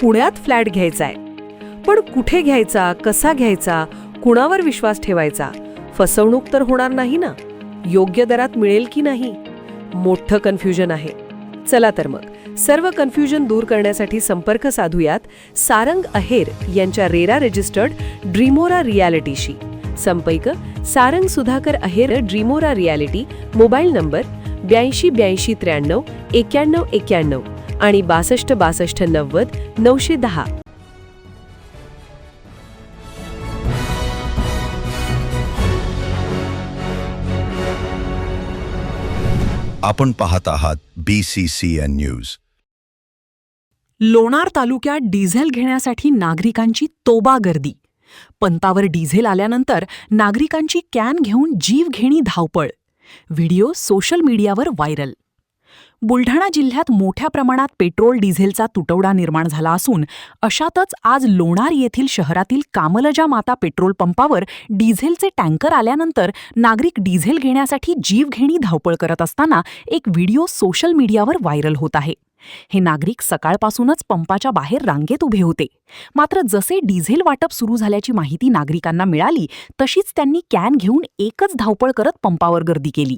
पुण्यात फ्लॅट घ्यायचा आहे. पण कुठे घ्यायचा, कसा घ्यायचा, कुणावर विश्वास ठेवायचा? फसवणूक तर होणार नाही ना? योग्य दरात मिळेल की नाही? मोठं कन्फ्युजन आहे. चला तर मग सर्व कन्फ्युजन दूर करण्यासाठी संपर्क साधूयात सारंग अहेर यांच्या रेरा रजिस्टर्ड ड्रीमोरा रियालिटीशी. संपर्क सारंग सुधाकर अहेर, ड्रीमोरा रियालिटी. मोबाईल नंबर 82 82 93 91 91 आणि 62 62 90 910. आपण पाहत आहात BCCN न्यूज. लोणार तालुक्यात डिझेल घेण्यासाठी नागरिकांची तोबा गर्दी. पंपावर डिझेल आल्यानंतर नागरिकांची कॅन घेऊन जीवघेणी धावपळ. व्हिडिओ सोशल मीडियावर व्हायरल. बुलढाणा जिल्ह्यात मोठ्या प्रमाणात पेट्रोल डिझेलचा तुटवडा निर्माण झाला असून अशातच आज लोणार येथील शहरातील कामलजा माता पेट्रोल पंपावर डिझेलचे टँकर आल्यानंतर नागरिक डिझेल घेण्यासाठी जीवघेणी धावपळ करत असताना एक व्हिडिओ सोशल मीडियावर व्हायरल होत आहे. हे नागरिक सकाळपासूनच पंपाच्या बाहेर रांगेत उभे होते. मात्र जसे डिझेल वाटप सुरू झाल्याची माहिती नागरिकांना मिळाली तशीच त्यांनी कॅन घेऊन एकच धावपळ करत पंपावर गर्दी केली.